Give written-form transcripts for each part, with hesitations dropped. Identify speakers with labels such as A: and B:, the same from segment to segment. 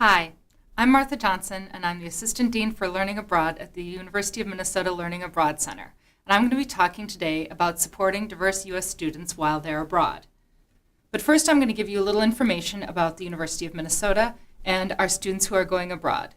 A: Hi, I'm Martha Johnson, and I'm the Assistant Dean for Learning Abroad at the University of Minnesota Learning Abroad Center. And I'm going to be talking today about supporting diverse U.S. students while they're abroad. But first, I'm going to give you a little information about the University of Minnesota and our students who are going abroad.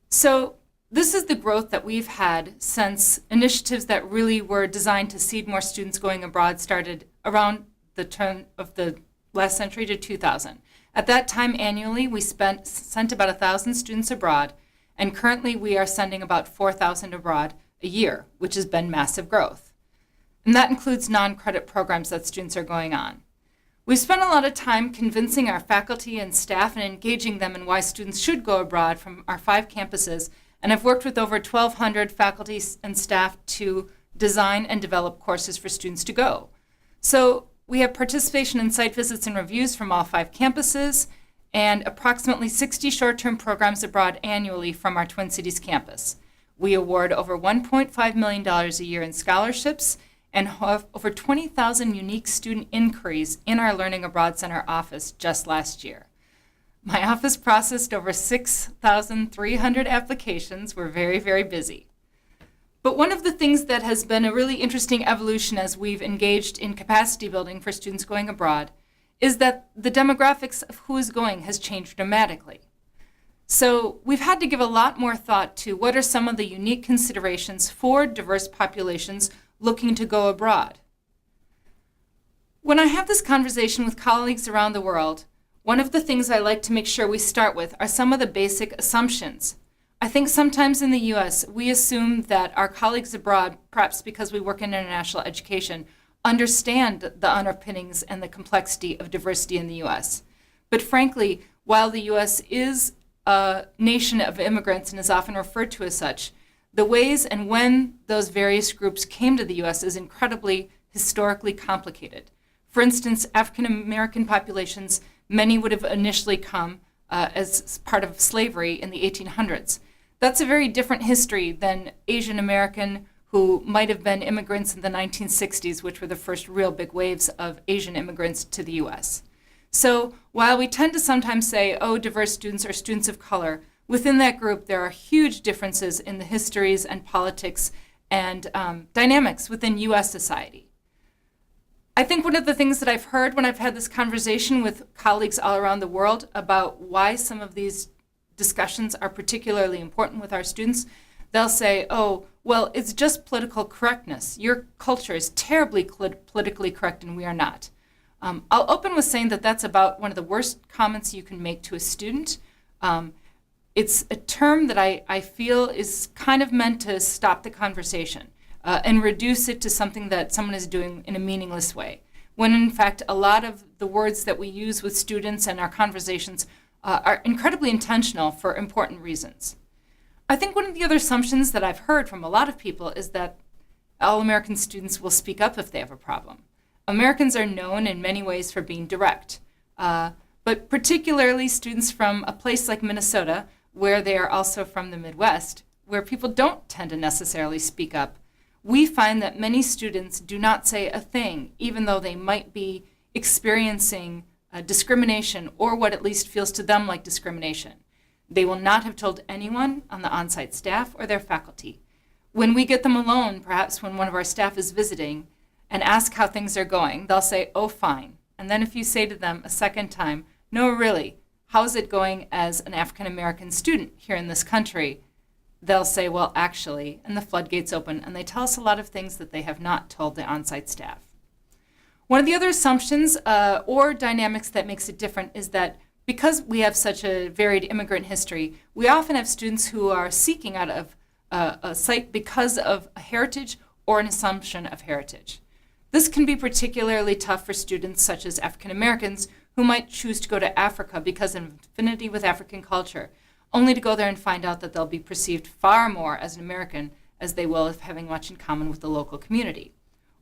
A: So this is the growth that we've had since initiatives that really were designed to seed more students going abroad started around the turn of the last century to 2000. At that time, annually, we sent about 1,000 students abroad, and currently we are sending about 4,000 abroad a year, which has been massive growth. And that includes non-credit programs that students are going on. We've spent a lot of time convincing our faculty and staff and engaging them in why students should go abroad from our 5 campuses, and I've worked with over 1,200 faculty and staff to design and develop courses for students to go. So we have participation in site visits and reviews from all 5 campuses and approximately 60 short-term programs abroad annually from our Twin Cities campus. We award over $1.5 million a year in scholarships and have over 20,000 unique student inquiries in our Learning Abroad Center office just last year. My office processed over 6,300 applications. We're very, very busy. But one of the things that has been a really interesting evolution as we've engaged in capacity building for students going abroad is that the demographics of who is going has changed dramatically. So we've had to give a lot more thought to what are some of the unique considerations for diverse populations looking to go abroad. When I have this conversation with colleagues around the world, one of the things I like to make sure we start with are some of the basic assumptions. I think sometimes in the U.S., we assume that our colleagues abroad, perhaps because we work in international education, understand the underpinnings and the complexity of diversity in the U.S. But frankly, while the U.S. is a nation of immigrants and is often referred to as such, the ways and when those various groups came to the U.S. is incredibly historically complicated. For instance, African American populations, many would have initially come as part of slavery in the 1800s. That's a very different history than Asian American who might have been immigrants in the 1960s, which were the first real big waves of Asian immigrants to the US. So while we tend to sometimes say, oh, diverse students are students of color, within that group there are huge differences in the histories and politics and dynamics within US society. I think one of the things that I've heard when I've had this conversation with colleagues all around the world about why some of these discussions are particularly important with our students, they'll say, oh, well, it's just political correctness. Your culture is terribly politically correct and we are not. I'll open with saying that that's about one of the worst comments you can make to a student. It's a term that I feel is kind of meant to stop the conversation and reduce it to something that someone is doing in a meaningless way, when in fact a lot of the words that we use with students and our conversations are incredibly intentional for important reasons. I think one of the other assumptions that I've heard from a lot of people is that all American students will speak up if they have a problem. Americans are known in many ways for being direct, but particularly students from a place like Minnesota, where they are also from the Midwest, where people don't tend to necessarily speak up, we find that many students do not say a thing, even though they might be experiencing discrimination or what at least feels to them like discrimination. They will not have told anyone on the on-site staff or their faculty. When we get them alone, perhaps when one of our staff is visiting, and ask how things are going, they'll say, oh, fine. And then if you say to them a second time, no, really, how's it going as an African American student here in this country? They'll say, well, actually, and the floodgates open, and they tell us a lot of things that they have not told the on-site staff. One of the other assumptions or dynamics that makes it different is that because we have such a varied immigrant history, we often have students who are seeking out of a site because of a heritage or an assumption of heritage. This can be particularly tough for students such as African Americans who might choose to go to Africa because of affinity with African culture, only to go there and find out that they'll be perceived far more as an American as they will if having much in common with the local community.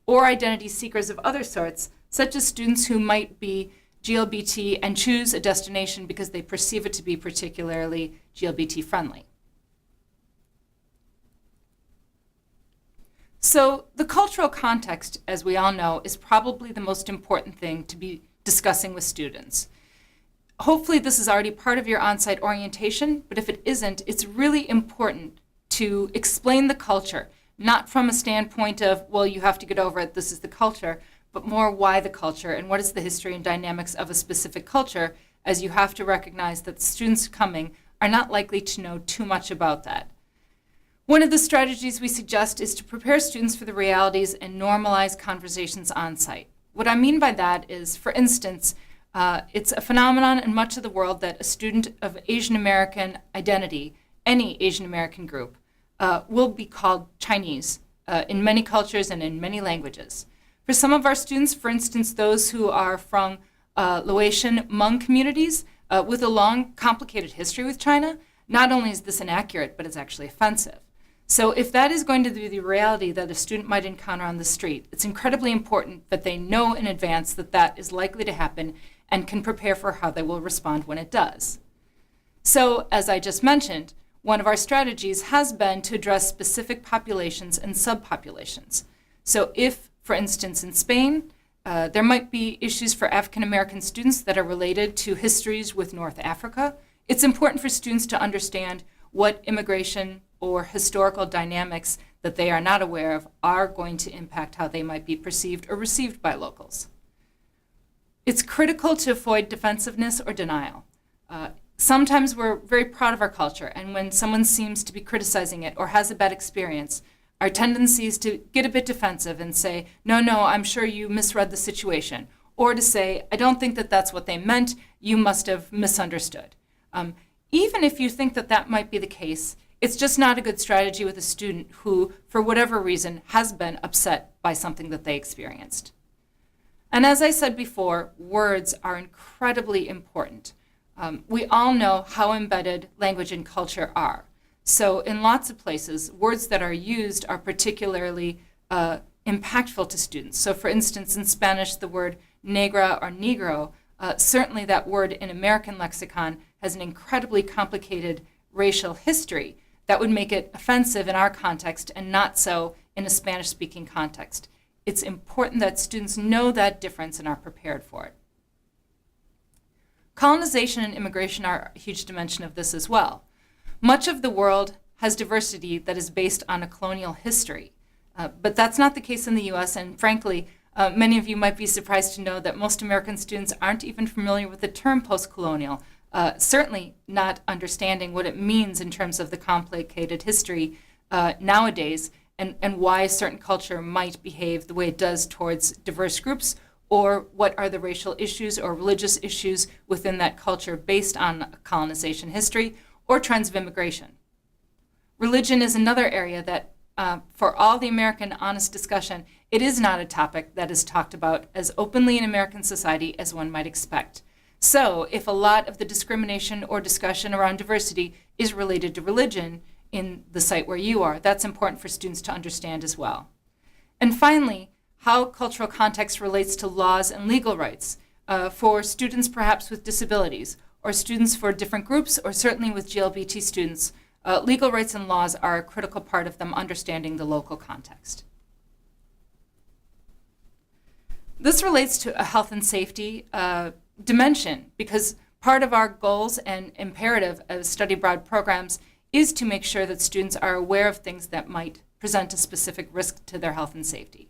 A: Or identity seekers of other sorts, such as students who might be GLBT and choose a destination because they perceive it to be particularly GLBT friendly. So the cultural context, as we all know, is probably the most important thing to be discussing with students. hopefully this is already part of your on-site orientation, but if it isn't, it's really important to explain the culture, not from a standpoint of, well, you have to get over it, this is the culture, but more why the culture and what is the history and dynamics of a specific culture, as you have to recognize that the students coming are not likely to know too much about that. One of the strategies we suggest is to prepare students for the realities and normalize conversations on site. What I mean by that is, for instance, it's a phenomenon in much of the world that a student of Asian American identity, any Asian American group, will be called Chinese in many cultures and in many languages. For some of our students, for instance, those who are from Laotian Hmong communities with a long, complicated history with China, not only is this inaccurate, but it's actually offensive. So if that is going to be the reality that a student might encounter on the street, it's incredibly important that they know in advance that that is likely to happen and can prepare for how they will respond when it does. So, as I just mentioned, one of our strategies has been to address specific populations and subpopulations. So if, for instance, in Spain, there might be issues for African American students that are related to histories with North Africa, it's important for students to understand what immigration or historical dynamics that they are not aware of are going to impact how they might be perceived or received by locals. It's critical to avoid defensiveness or denial. Sometimes we're very proud of our culture, and when someone seems to be criticizing it or has a bad experience, our tendency is to get a bit defensive and say, no, I'm sure you misread the situation, or to say, I don't think that that's what they meant, you must have misunderstood. Even if you think that that might be the case, it's just not a good strategy with a student who, for whatever reason, has been upset by something that they experienced. And as I said before, words are incredibly important. We all know how embedded language and culture are. So in lots of places, words that are used are particularly impactful to students. So for instance, in Spanish, the word negra or negro, certainly that word in American lexicon has an incredibly complicated racial history that would make it offensive in our context and not so in a Spanish-speaking context. It's important that students know that difference and are prepared for it. Colonization and immigration are a huge dimension of this as well. Much of the world has diversity that is based on a colonial history, but that's not the case in the US, and frankly, many of you might be surprised to know that most American students aren't even familiar with the term post-colonial, certainly not understanding what it means in terms of the complicated history nowadays and why a certain culture might behave the way it does towards diverse groups, or what are the racial issues or religious issues within that culture based on colonization history or trends of immigration. Religion is another area that, for all the American honest discussion, it is not a topic that is talked about as openly in American society as one might expect. So if a lot of the discrimination or discussion around diversity is related to religion in the site where you are, that's important for students to understand as well. And finally, how cultural context relates to laws and legal rights for students perhaps with disabilities, or students for different groups, or certainly with GLBT students. Legal rights and laws are a critical part of them understanding the local context. This relates to a health and safety dimension, because part of our goals and imperative of study abroad programs is to make sure that students are aware of things that might present a specific risk to their health and safety.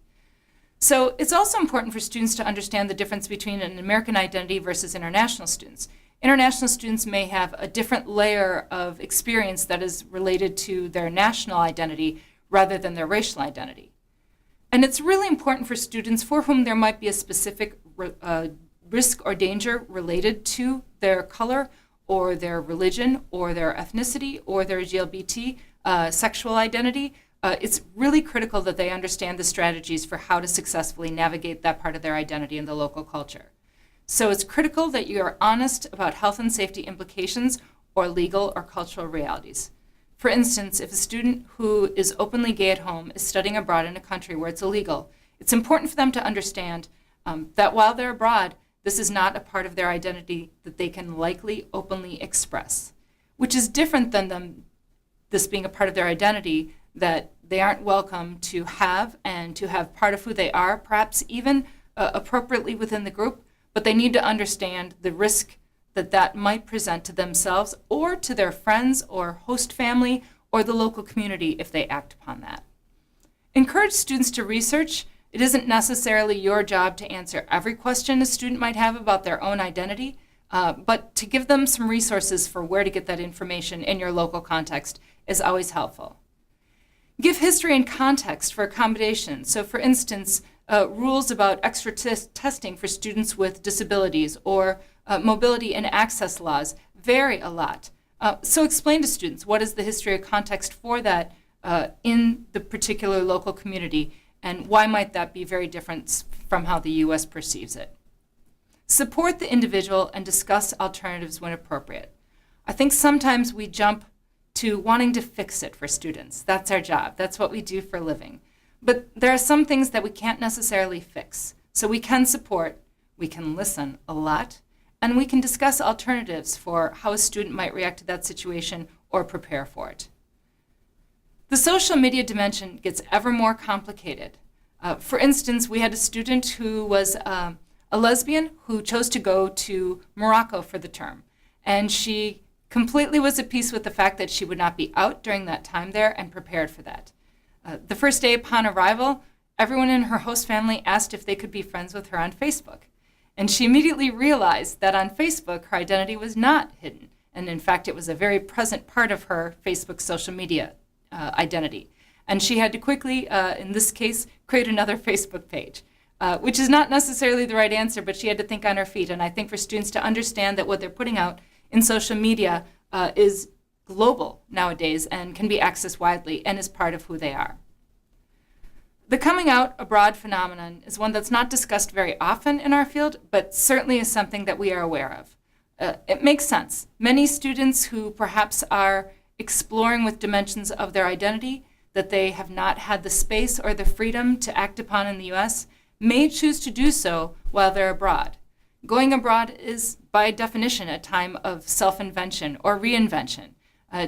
A: So it's also important for students to understand the difference between an American identity versus international students. International students may have a different layer of experience that is related to their national identity rather than their racial identity. And it's really important for students for whom there might be a specific risk or danger related to their color or their religion or their ethnicity or their GLBT sexual identity. It's really critical that they understand the strategies for how to successfully navigate that part of their identity in the local culture. So it's critical that you are honest about health and safety implications or legal or cultural realities. For instance, if a student who is openly gay at home is studying abroad in a country where it's illegal, it's important for them to understand that while they're abroad, this is not a part of their identity that they can likely openly express, which is different than this being a part of their identity that they aren't welcome to have and to have part of who they are, perhaps even appropriately within the group, but they need to understand the risk that might present to themselves or to their friends or host family or the local community if they act upon that. Encourage students to research. It isn't necessarily your job to answer every question a student might have about their own identity, but to give them some resources for where to get that information in your local context is always helpful. Give history and context for accommodation. So for instance, rules about extra testing for students with disabilities or mobility and access laws vary a lot. So explain to students what is the history or context for that in the particular local community, and why might that be very different from how the U.S. perceives it. Support the individual and discuss alternatives when appropriate. I think sometimes we jump to wanting to fix it for students. That's our job. That's what we do for a living. But there are some things that we can't necessarily fix. So we can support, we can listen a lot, and we can discuss alternatives for how a student might react to that situation or prepare for it. The social media dimension gets ever more complicated. For instance, we had a student who was a lesbian who chose to go to Morocco for the term. And she completely was at peace with the fact that she would not be out during that time there and prepared for that. The first day upon arrival, everyone in her host family asked if they could be friends with her on Facebook. And she immediately realized that on Facebook, her identity was not hidden. And in fact, it was a very present part of her Facebook social media identity. And she had to quickly, in this case, create another Facebook page, which is not necessarily the right answer, but she had to think on her feet. And I think for students to understand that what they're putting out in social media is global nowadays and can be accessed widely and is part of who they are. The coming out abroad phenomenon is one that's not discussed very often in our field, but certainly is something that we are aware of. It makes sense. Many students who perhaps are exploring with dimensions of their identity that they have not had the space or the freedom to act upon in the U.S. may choose to do so while they're abroad. Going abroad is, by definition, a time of self-invention or reinvention,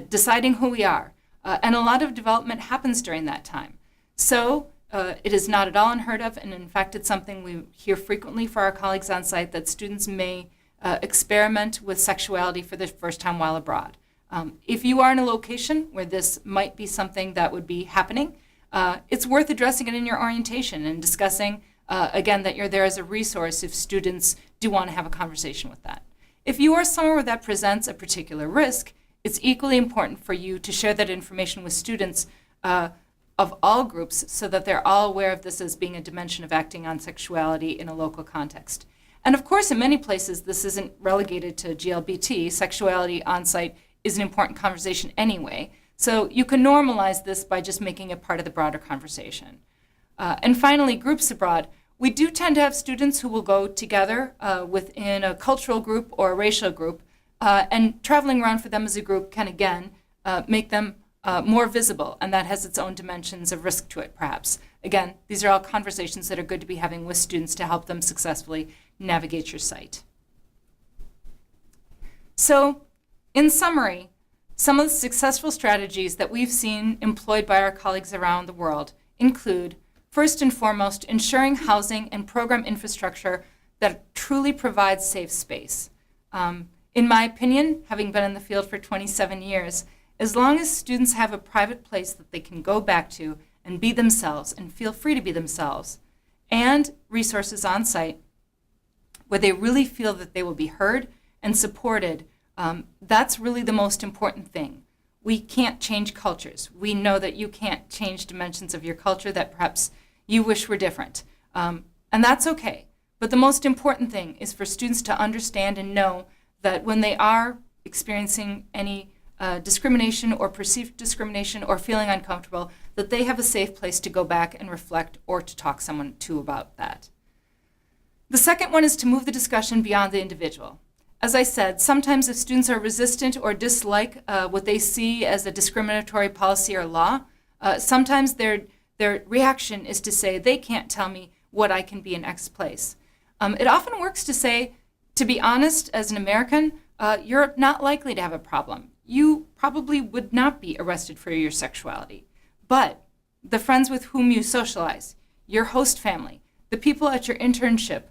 A: deciding who we are. And a lot of development happens during that time. So it is not at all unheard of, and in fact, it's something we hear frequently for our colleagues on site, that students may experiment with sexuality for the first time while abroad. If you are in a location where this might be something that would be happening, it's worth addressing it in your orientation and discussing, again, that you're there as a resource if students do want to have a conversation with that. If you are somewhere where that presents a particular risk, it's equally important for you to share that information with students of all groups so that they're all aware of this as being a dimension of acting on sexuality in a local context. And of course, in many places, this isn't relegated to GLBT. Sexuality on site is an important conversation anyway. So you can normalize this by just making it part of the broader conversation. And finally, groups abroad. We do tend to have students who will go together within a cultural group or a racial group, and traveling around for them as a group can, again, make them more visible, and that has its own dimensions of risk to it, perhaps. Again, these are all conversations that are good to be having with students to help them successfully navigate your site. So, in summary, some of the successful strategies that we've seen employed by our colleagues around the world include, first and foremost, ensuring housing and program infrastructure that truly provides safe space. In my opinion, having been in the field for 27 years, as long as students have a private place that they can go back to and be themselves and feel free to be themselves, and resources on site where they really feel that they will be heard and supported, that's really the most important thing. We can't change cultures. We know that you can't change dimensions of your culture that perhaps you wish were different. And that's okay. But the most important thing is for students to understand and know that when they are experiencing any discrimination or perceived discrimination or feeling uncomfortable, that they have a safe place to go back and reflect or to talk someone to about that. The second one is to move the discussion beyond the individual. As I said, sometimes if students are resistant or dislike what they see as a discriminatory policy or law, sometimes their reaction is to say, they can't tell me what I can be in X place. It often works to say, to be honest, as an American, you're not likely to have a problem. You probably would not be arrested for your sexuality. But the friends with whom you socialize, your host family, the people at your internship,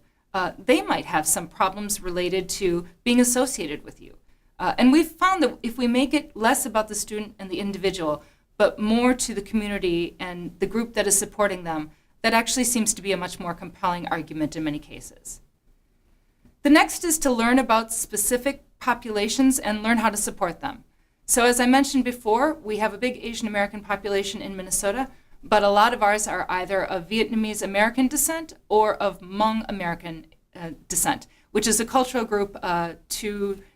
A: they might have some problems related to being associated with you. And we've found that if we make it less about the student and the individual, but more to the community and the group that is supporting them, that actually seems to be a much more compelling argument in many cases. The next is to learn about specific populations and learn how to support them. So as I mentioned before, we have a big Asian American population in Minnesota, but a lot of ours are either of Vietnamese American descent or of Hmong American descent, which is a cultural group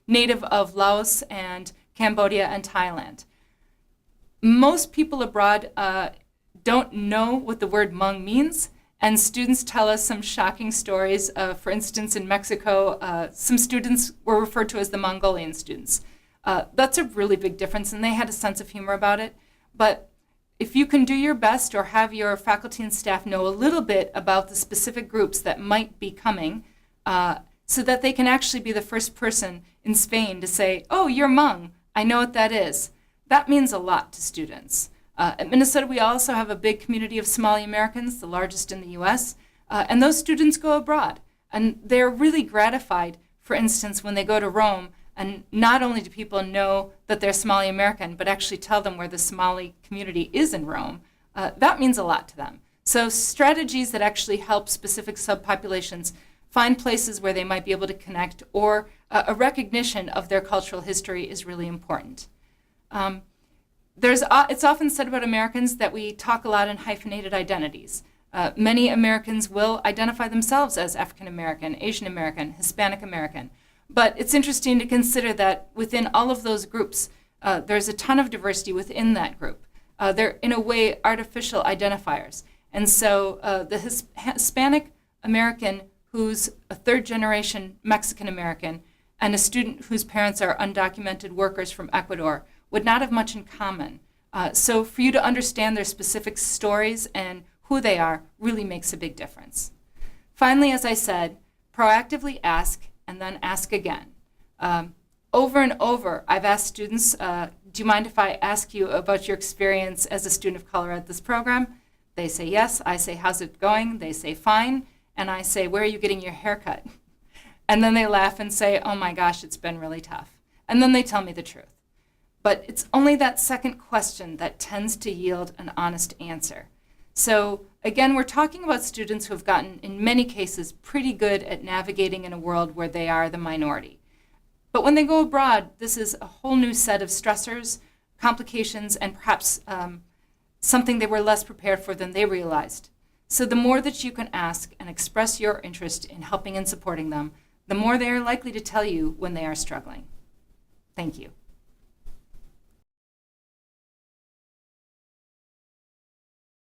A: native of Laos and Cambodia and Thailand. Most people abroad don't know what the word Hmong means, and students tell us some shocking stories. For instance, in Mexico, some students were referred to as the Mongolian students. That's a really big difference, and they had a sense of humor about it. But if you can do your best or have your faculty and staff know a little bit about the specific groups that might be coming, so that they can actually be the first person in Spain to say, oh, you're Hmong, I know what that is. That means a lot to students. At Minnesota, we also have a big community of Somali Americans, the largest in the US, and those students go abroad. And they're really gratified, for instance, when they go to Rome, and not only do people know that they're Somali American, but actually tell them where the Somali community is in Rome. That means a lot to them. So strategies that actually help specific subpopulations find places where they might be able to connect, or a recognition of their cultural history is really important. It's often said about Americans that we talk a lot in hyphenated identities. Many Americans will identify themselves as African American, Asian American, Hispanic American. But it's interesting to consider that within all of those groups, there's a ton of diversity within that group. They're, in a way, artificial identifiers. And so the Hispanic American who's a third-generation Mexican American and a student whose parents are undocumented workers from Ecuador would not have much in common. So for you to understand their specific stories and who they are really makes a big difference. Finally, as I said, proactively ask and then ask again. Over and over, I've asked students, do you mind if I ask you about your experience as a student of color at this program? They say yes. I say, how's it going? They say, fine. And I say, where are you getting your hair cut? And then they laugh and say, oh my gosh, it's been really tough. And then they tell me the truth. But it's only that second question that tends to yield an honest answer. So again, we're talking about students who have gotten, in many cases, pretty good at navigating in a world where they are the minority. But when they go abroad, this is a whole new set of stressors, complications, and perhaps something they were less prepared for than they realized. So the more that you can ask and express your interest in helping and supporting them, the more they are likely to tell you when they are struggling. Thank you.